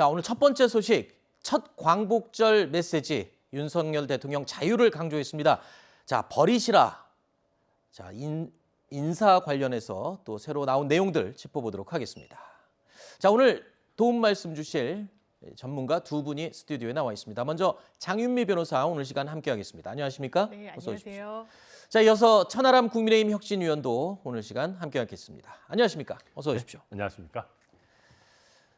자, 오늘 첫 번째 소식, 첫 광복절 메시지, 윤석열 대통령 자유를 강조했습니다. 자, 버리시라. 자, 인사 관련해서 또 새로 나온 내용들 짚어보도록 하겠습니다. 자, 오늘 도움 말씀 주실 전문가 두 분이 스튜디오에 나와 있습니다. 먼저 장윤미 변호사 오늘 시간 함께하겠습니다. 안녕하십니까? 네, 어서 오십시오. 안녕하세요. 자, 이어서 천하람 국민의힘 혁신위원도 오늘 시간 함께하겠습니다. 안녕하십니까? 어서 오십시오. 네, 안녕하십니까?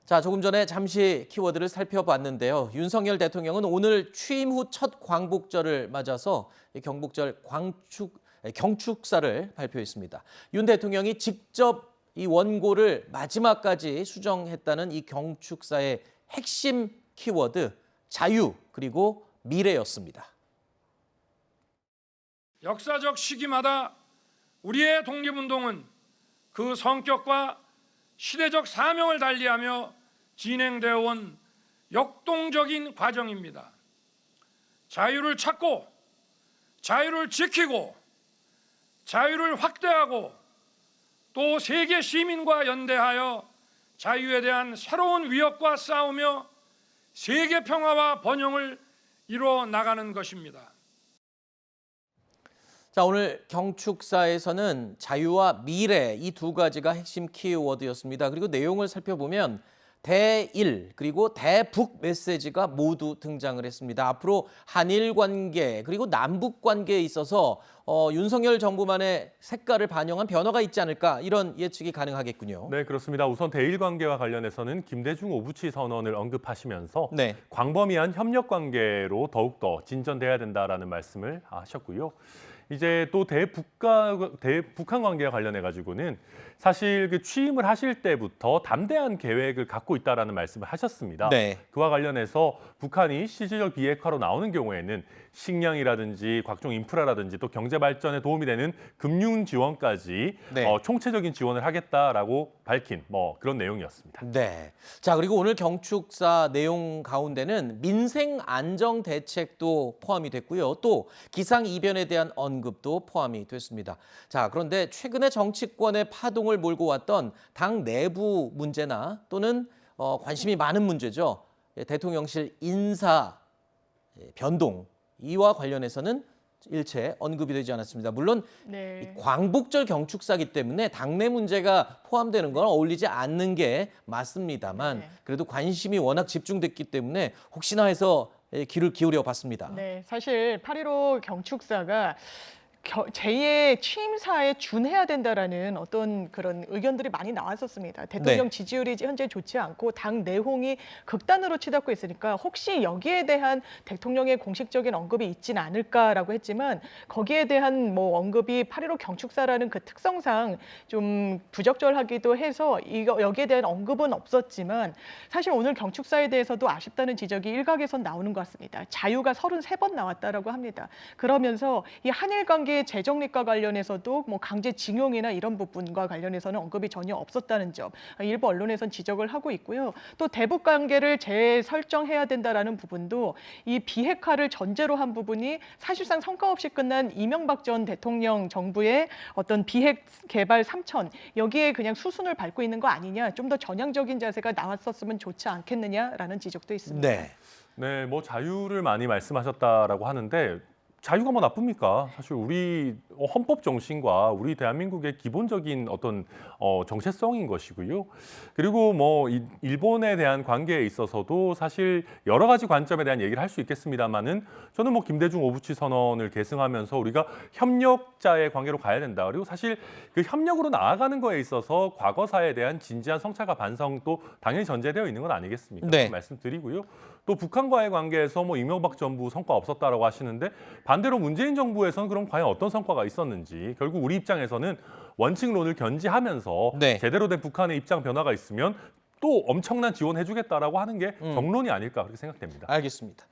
자, 조금 전에 잠시 키워드를 살펴봤는데요. 윤석열 대통령은 오늘 취임 후 첫 광복절을 맞아서 경복절 경축사를 발표했습니다. 윤 대통령이 직접 이 원고를 마지막까지 수정했다는 이 경축사의 핵심 키워드 자유 그리고 미래였습니다. 역사적 시기마다 우리의 독립운동은 그 성격과 시대적 사명을 달리하며 진행되어 온 역동적인 과정입니다. 자유를 찾고 자유를 지키고 자유를 확대하고 또 세계 시민과 연대하여 자유에 대한 새로운 위협과 싸우며 세계 평화와 번영을 이루어 나가는 것입니다. 자, 오늘 경축사에서는 자유와 미래 이 두 가지가 핵심 키워드였습니다. 그리고 내용을 살펴보면 대일 그리고 대북 메시지가 모두 등장을 했습니다. 앞으로 한일 관계 그리고 남북 관계에 있어서 윤석열 정부만의 색깔을 반영한 변화가 있지 않을까 이런 예측이 가능하겠군요. 네, 그렇습니다. 우선 대일 관계와 관련해서는 김대중 오부치 선언을 언급하시면서 네. 광범위한 협력 관계로 더욱더 진전돼야 된다라는 말씀을 하셨고요. 이제 또 대북한 관계와 관련해 가지고는 사실 그 취임을 하실 때부터 담대한 계획을 갖고 있다라는 말씀을 하셨습니다. 네. 그와 관련해서 북한이 실질적 비핵화로 나오는 경우에는 식량이라든지 각종 인프라라든지 또 경제 발전에 도움이 되는 금융 지원까지 네. 총체적인 지원을 하겠다라고 밝힌 그런 내용이었습니다. 네. 자, 그리고 오늘 경축사 내용 가운데는 민생 안정 대책도 포함이 됐고요. 또 기상 이변에 대한 언급도 포함이 됐습니다. 자, 그런데 최근에 정치권의 파동을 몰고 왔던 당 내부 문제나 또는 관심이 많은 문제죠. 대통령실 인사 변동 이와 관련해서는 일체 언급이 되지 않았습니다. 물론 네. 이 광복절 경축사기 때문에 당내 문제가 포함되는 건 어울리지 않는 게 맞습니다만 네. 그래도 관심이 워낙 집중됐기 때문에 혹시나 해서 귀를 기울여 봤습니다. 네, 사실 8.15 경축사가 제2의 취임사에 준해야 된다라는 어떤 그런 의견들이 많이 나왔었습니다. 대통령 네. 지지율이 현재 좋지 않고 당 내홍이 극단으로 치닫고 있으니까 혹시 여기에 대한 대통령의 공식적인 언급이 있지는 않을까라고 했지만 거기에 대한 언급이 8.15 경축사라는 그 특성상 좀 부적절하기도 해서 여기에 대한 언급은 없었지만 사실 오늘 경축사에 대해서도 아쉽다는 지적이 일각에선 나오는 것 같습니다. 자유가 33번 나왔다라고 합니다. 그러면서 이 한일 관계 재정립과 관련해서도 강제징용이나 이런 부분과 관련해서는 언급이 전혀 없었다는 점 일부 언론에선 지적을 하고 있고요. 또 대북 관계를 재설정해야 된다라는 부분도 이 비핵화를 전제로 한 부분이 사실상 성과 없이 끝난 이명박 전 대통령 정부의 어떤 비핵 개발 3천 여기에 그냥 수순을 밟고 있는 거 아니냐, 좀 더 전향적인 자세가 나왔었으면 좋지 않겠느냐라는 지적도 있습니다. 네. 네, 자유를 많이 말씀하셨다라고 하는데 자유가 나쁩니까? 사실 우리 헌법 정신과 우리 대한민국의 기본적인 어떤 정체성인 것이고요. 그리고 일본에 대한 관계에 있어서도 사실 여러 가지 관점에 대한 얘기를 할 수 있겠습니다만은 저는 김대중 오부치 선언을 계승하면서 우리가 협력자의 관계로 가야 된다. 그리고 사실 그 협력으로 나아가는 거에 있어서 과거사에 대한 진지한 성찰과 반성도 당연히 전제되어 있는 건 아니겠습니까? 네. 말씀드리고요. 또 북한과의 관계에서 이명박 정부 성과 없었다라고 하시는데 반대로 문재인 정부에서는 그럼 과연 어떤 성과가 있었는지 결국 우리 입장에서는 원칙론을 견지하면서 네. 제대로 된 북한의 입장 변화가 있으면 또 엄청난 지원해주겠다라고 하는 게 정론이 아닐까 그렇게 생각됩니다. 알겠습니다.